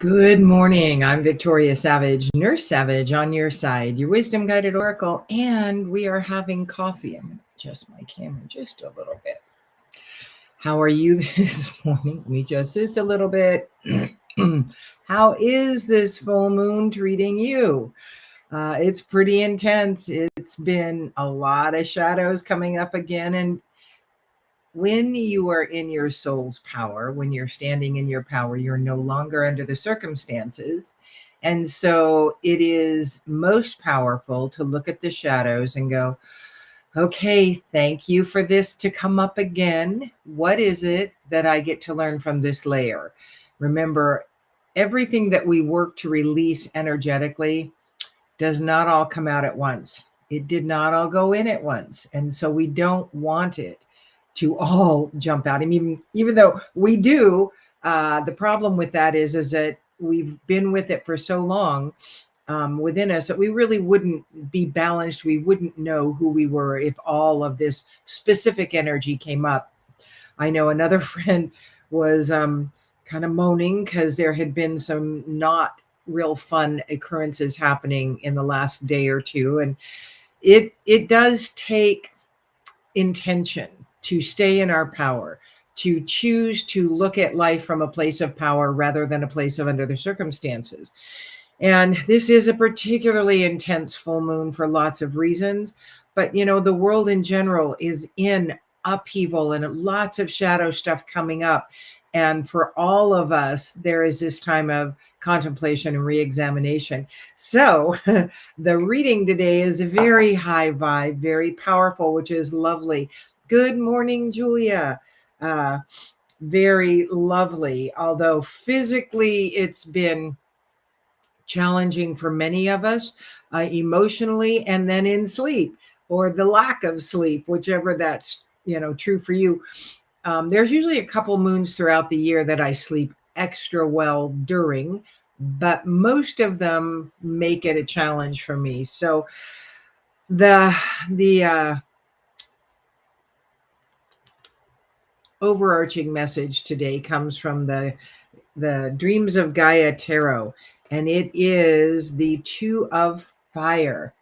Good morning. I'm Victoria Savage, Nurse Savage on your side, your wisdom guided oracle, and we are having coffee. I'm going to adjust my camera just a little bit. How are you this morning? Let me adjust just a little bit. How is this full moon treating you? It's pretty intense. It's been a lot of shadows coming up again, and when you are in your soul's power, when you're standing in your power, you're no longer under the circumstances. And so it is most powerful to look at the shadows and go, okay, thank you for this to come up again. What is it that I get to learn from this layer? Remember, everything that we work to release energetically does not all come out at once. It did not all go in at once. And so we don't want it to all jump out. I mean, even though we do, the problem with that is that we've been with it for so long within us that we really wouldn't be balanced. We wouldn't know who we were if all of this specific energy came up. I know another friend was kind of moaning because there had been some not real fun occurrences happening in the last day or two, and it does take intention to stay in our power, to choose to look at life from a place of power rather than a place of under the circumstances. And this is a particularly intense full moon for lots of reasons, but the world in general is in upheaval and lots of shadow stuff coming up. And for all of us, there is this time of contemplation and re-examination. So the reading today is a very high vibe, very powerful, which is lovely. Good morning, Julia. Very lovely. Although physically it's been challenging for many of us, emotionally, and then in sleep or the lack of sleep, whichever that's true for you. There's usually a couple moons throughout the year that I sleep extra well during, but most of them make it a challenge for me. So the overarching message today comes from the Dreams of Gaia Tarot, and it is the Two of Fire.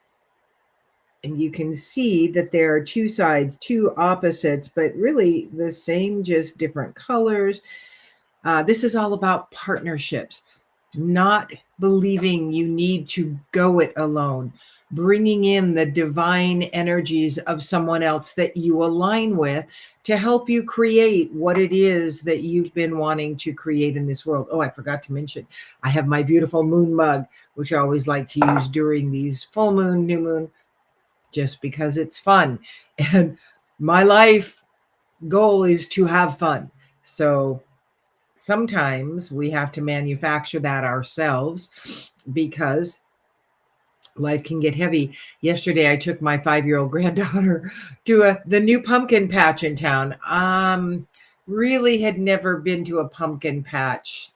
And you can see that there are two sides, two opposites, but really the same, just different colors. This is all about partnerships, not believing you need to go it alone, bringing in the divine energies of someone else that you align with to help you create what it is that you've been wanting to create in this world. Oh, I forgot to mention, I have my beautiful moon mug, which I always like to use during these full moon, new moon, just because it's fun. And my life goal is to have fun. So sometimes we have to manufacture that ourselves because life can get heavy. Yesterday, I took my 5-year-old granddaughter to the new pumpkin patch in town. Really had never been to a pumpkin patch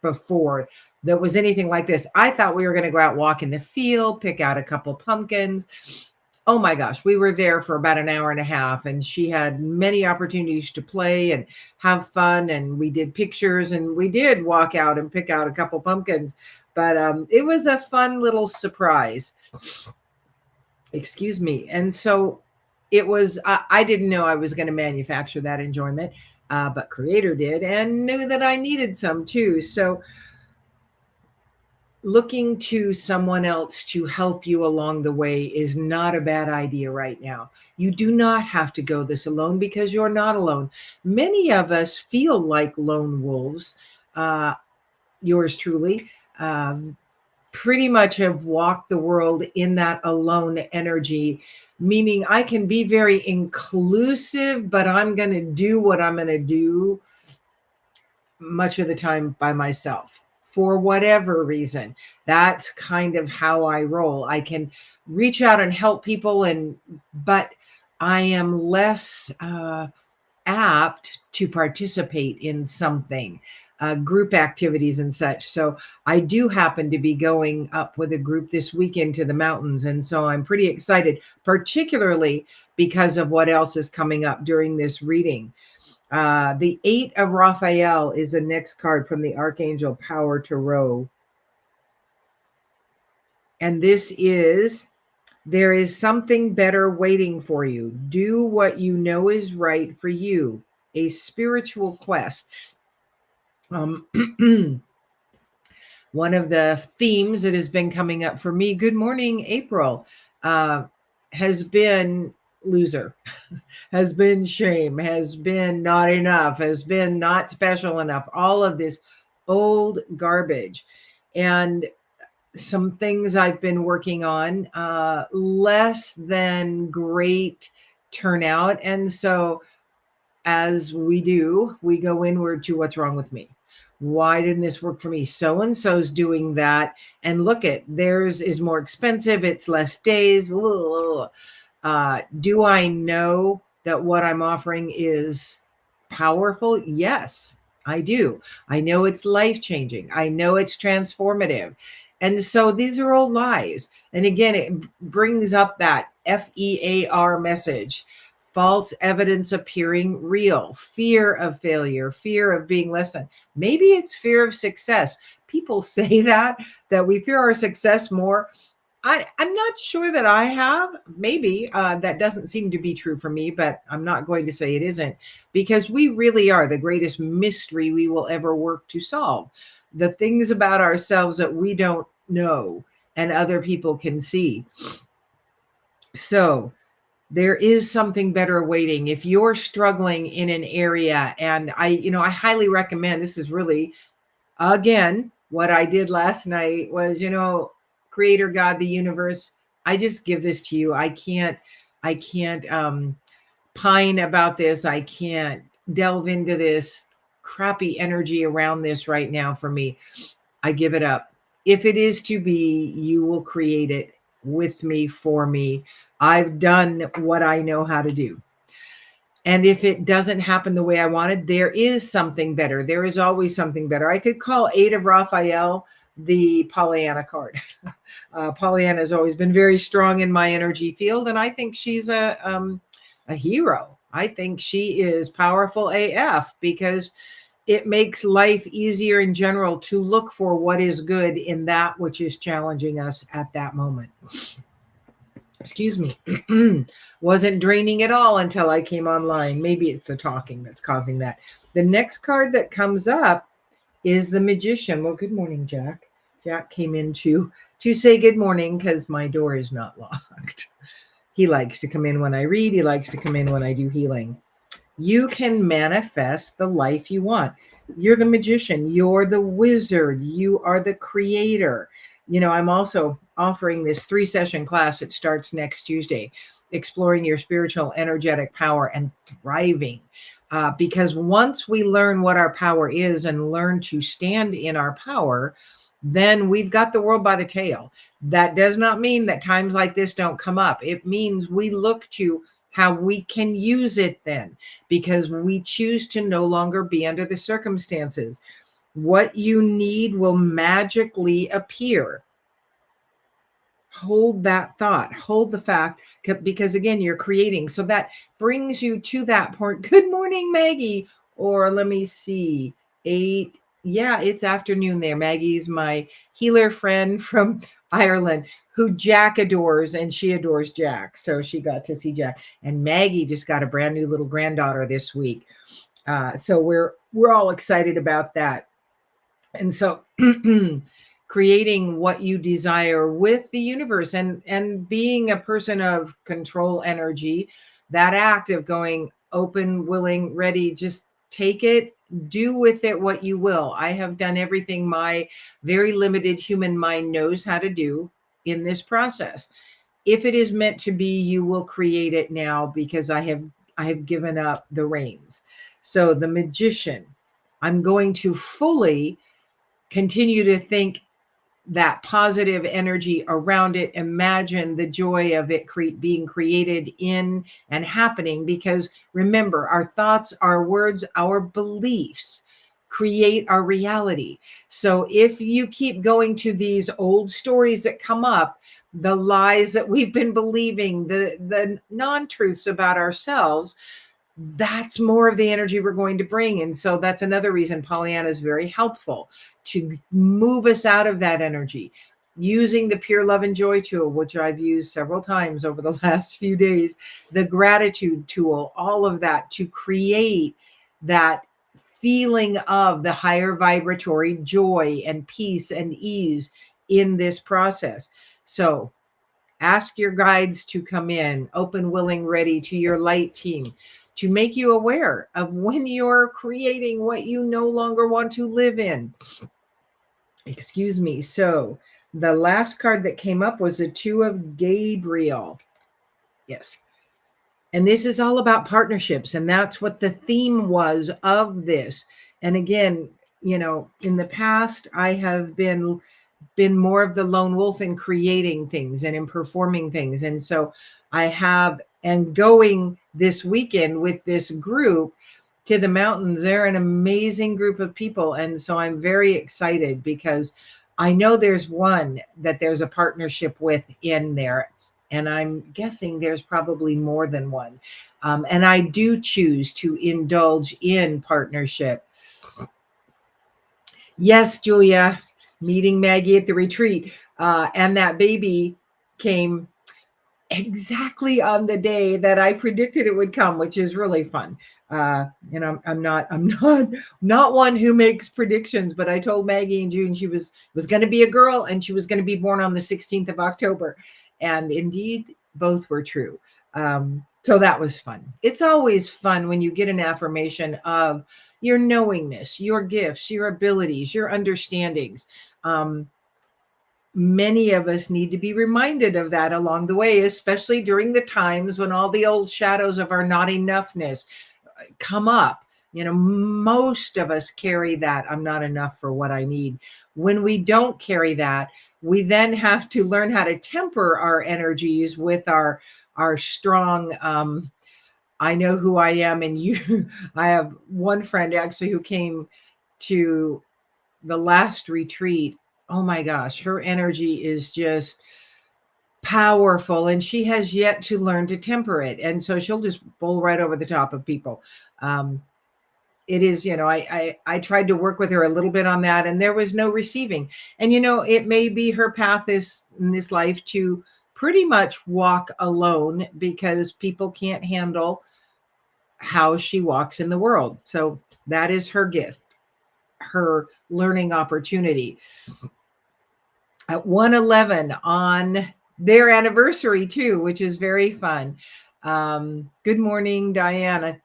before that was anything like this. I thought we were going to go out, walk in the field, pick out a couple pumpkins. Oh my gosh, we were there for about an hour and a half, and she had many opportunities to play and have fun. And we did pictures, and we did walk out and pick out a couple pumpkins. But it was a fun little surprise. Excuse me. And so it was, I didn't know I was going to manufacture that enjoyment, but Creator did and knew that I needed some too. So looking to someone else to help you along the way is not a bad idea right now. You do not have to go this alone because you're not alone. Many of us feel like lone wolves. Yours truly, pretty much have walked the world in that alone energy, meaning I can be very inclusive, but I'm going to do what I'm going to do much of the time by myself. For whatever reason, that's kind of how I roll. I can reach out and help people, but I am less apt to participate in something, group activities and such. So I do happen to be going up with a group this weekend to the mountains. And so I'm pretty excited, particularly because of what else is coming up during this reading. The 8 of Raphael is the next card from the Archangel Power Tarot. And this is, there is something better waiting for you. Do what you know is right for you. A spiritual quest. One of the themes that has been coming up for me, good morning, April, has been loser, has been shame, has been not enough, has been not special enough, all of this old garbage. And some things I've been working on, less than great turnout. And so as we do, we go inward to what's wrong with me. Why didn't this work for me? So-and-so's doing that. And look at theirs is more expensive. It's less days. Do I know that what I'm offering is powerful? Yes, I do. I know it's life-changing. I know it's transformative. And so these are all lies. And again, it brings up that FEAR message. False evidence appearing real, fear of failure, fear of being less than. Maybe it's fear of success. People say that we fear our success more. I'm not sure that I have. Maybe that doesn't seem to be true for me, but I'm not going to say it isn't, because we really are the greatest mystery we will ever work to solve. The things about ourselves that we don't know and other people can see. So there is something better waiting. If you're struggling in an area, and I highly recommend, this is really, again, what I did last night was, Creator, God, the universe, I just give this to you. I can't pine about this. I can't delve into this crappy energy around this right now for me. I give it up. If it is to be, you will create it with me, for me. I've done what I know how to do. And if it doesn't happen the way I wanted, there is something better. There is always something better. I could call 8 of Raphael the Pollyanna card. Pollyanna has always been very strong in my energy field, and I think she's a hero. I think she is powerful AF, because it makes life easier in general to look for what is good in that which is challenging us at that moment. Excuse me. Wasn't draining at all until I came online. Maybe it's the talking that's causing that. The next card that comes up is the Magician. Well, good morning, Jack. Jack came in to say good morning because my door is not locked. He likes to come in when I read. He likes to come in when I do healing. You can manifest the life you want. You're the magician. You're the wizard. You are the creator. I'm also offering this 3-session class. It starts next Tuesday, exploring your spiritual energetic power and thriving. Because once we learn what our power is and learn to stand in our power, then we've got the world by the tail. That does not mean that times like this don't come up. It means we look to how we can use it then, because we choose to no longer be under the circumstances. What you need will magically appear. Hold that thought, hold the fact, because again, you're creating. So that brings you to that point. Good morning, Maggie. Or let me see, 8. Yeah, it's afternoon there. Maggie's my healer friend from Ireland who Jack adores, and she adores Jack. So she got to see Jack. And Maggie just got a brand new little granddaughter this week. So we're all excited about that. And so creating what you desire with the universe, and being a person of control energy, that act of going open, willing, ready, just take it, do with it what you will. I have done everything my very limited human mind knows how to do in this process. If it is meant to be, you will create it now, because I have given up the reins. So the Magician, I'm going to fully continue to think that positive energy around it. Imagine the joy of it being created in and happening, because remember, our thoughts, our words, our beliefs create our reality. So if you keep going to these old stories that come up, the lies that we've been believing, the non-truths about ourselves, that's more of the energy we're going to bring. And so that's another reason Pollyanna is very helpful to move us out of that energy. Using the Pure Love and Joy tool, which I've used several times over the last few days, the gratitude tool, all of that to create that feeling of the higher vibratory joy and peace and ease in this process. So ask your guides to come in, open, willing, ready, to your light team to make you aware of when you're creating what you no longer want to live in. Excuse me. So the last card that came up was the Two of Gabriel. Yes. And this is all about partnerships. And that's what the theme was of this. And again, you know, in the past, I have been more of the lone wolf in creating things and in performing things. And so I have, and going this weekend with this group to the mountains, they're an amazing group of people. And so I'm very excited because I know there's one that there's a partnership with in there. And I'm guessing there's probably more than one. And I do choose to indulge in partnership. Yes, Julia, meeting Maggie at the retreat. And that baby came exactly on the day that I predicted it would come, which is really fun. And I'm not one who makes predictions, but I told Maggie in June she was going to be a girl and she was going to be born on the 16th of October. And indeed, both were true. So that was fun. It's always fun when you get an affirmation of your knowingness, your gifts, your abilities, your understandings. Many of us need to be reminded of that along the way, especially during the times when all the old shadows of our not enoughness come up. You know, most of us carry that I'm not enough for what I need. When we don't carry that, we then have to learn how to temper our energies with our strong I know who I am and you. I have one friend actually who came to the last retreat. Oh my gosh, her energy is just powerful and she has yet to learn to temper it. And so she'll just bowl right over the top of people. It is, you know, I tried to work with her a little bit on that and there was no receiving. And, you know, it may be her path is in this life to pretty much walk alone because people can't handle how she walks in the world. So that is her gift, her learning opportunity. At 111 on their anniversary too, which is very fun. Good morning, Diana.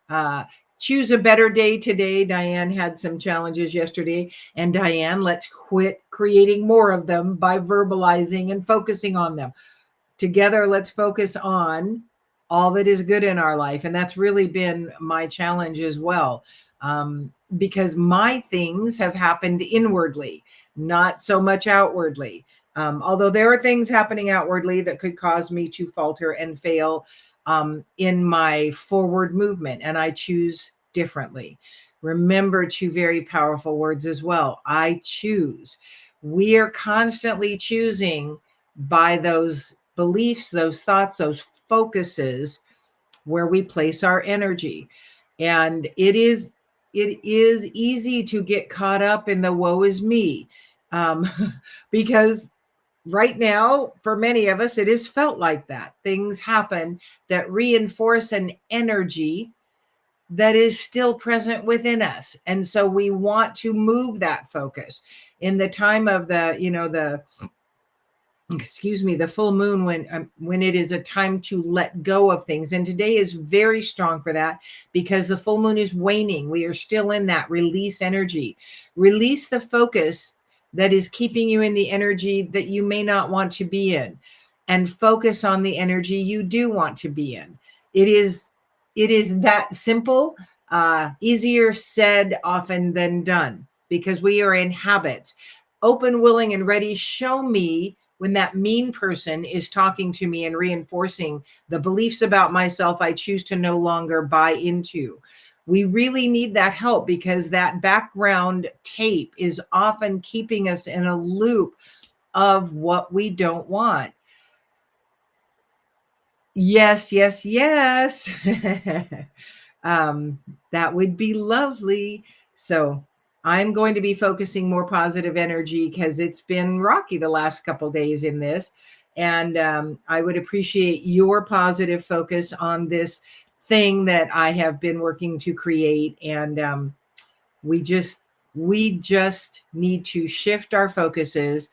Choose a better day today. Diane had some challenges yesterday. And Diane, let's quit creating more of them by verbalizing and focusing on them. Together, let's focus on all that is good in our life. And that's really been my challenge as well. Because my things have happened inwardly, not so much outwardly. Although there are things happening outwardly that could cause me to falter and fail in my forward movement, and I choose differently. Remember two very powerful words as well. I choose. We are constantly choosing by those beliefs, those thoughts, those focuses where we place our energy. And it is easy to get caught up in the woe is me because right now, for many of us, it is felt like that. Things happen that reinforce an energy that is still present within us. And so we want to move that focus in the time of the, you know, the full moon, when it is a time to let go of things. And today is very strong for that because the full moon is waning. We are still in that release energy. Release the focus that is keeping you in the energy that you may not want to be in, and focus on the energy you do want to be in. It is that simple, easier said often than done, because we are in habits. Open, willing, and ready. Show me when that mean person is talking to me and reinforcing the beliefs about myself I choose to no longer buy into. We really need that help because that background tape is often keeping us in a loop of what we don't want. Yes, yes, yes. That would be lovely. So I'm going to be focusing more positive energy because it's been rocky the last couple days in this. And I would appreciate your positive focus on this thing that I have been working to create. And we just need to shift our focuses,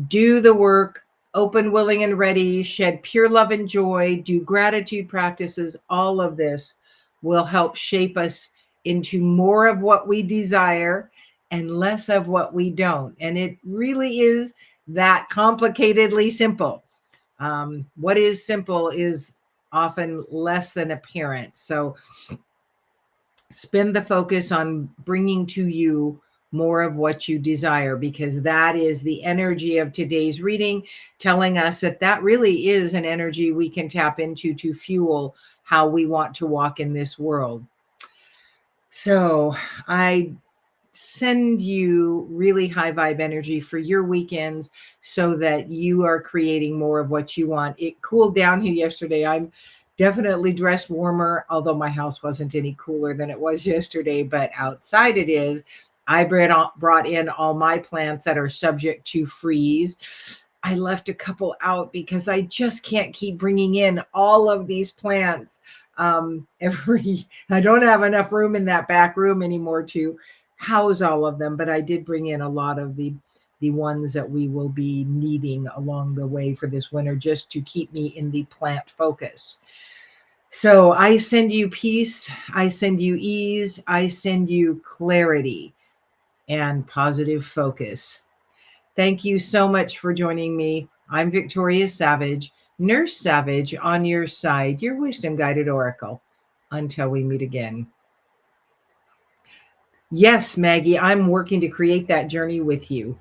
do the work, open, willing, and ready, shed pure love and joy, do gratitude practices. All of this will help shape us into more of what we desire and less of what we don't. And it really is that complicatedly simple. What is simple is often less than apparent. So spend the focus on bringing to you more of what you desire, because that is the energy of today's reading, telling us that that really is an energy we can tap into to fuel how we want to walk in this world. So I send you really high vibe energy for your weekends so that you are creating more of what you want. It cooled down here yesterday. I'm definitely dressed warmer, although my house wasn't any cooler than it was yesterday, but outside it is. I brought in all my plants that are subject to freeze. I left a couple out because I just can't keep bringing in all of these plants. I don't have enough room in that back room anymore to house all of them, but I did bring in a lot of the ones that we will be needing along the way for this winter, just to keep me in the plant focus. So I send you peace, I send you ease, I send you clarity and positive focus. Thank you so much for joining me. I'm Victoria Savage, Nurse Savage, on your side, your wisdom guided oracle. Until we meet again. Yes, Maggie, I'm working to create that journey with you.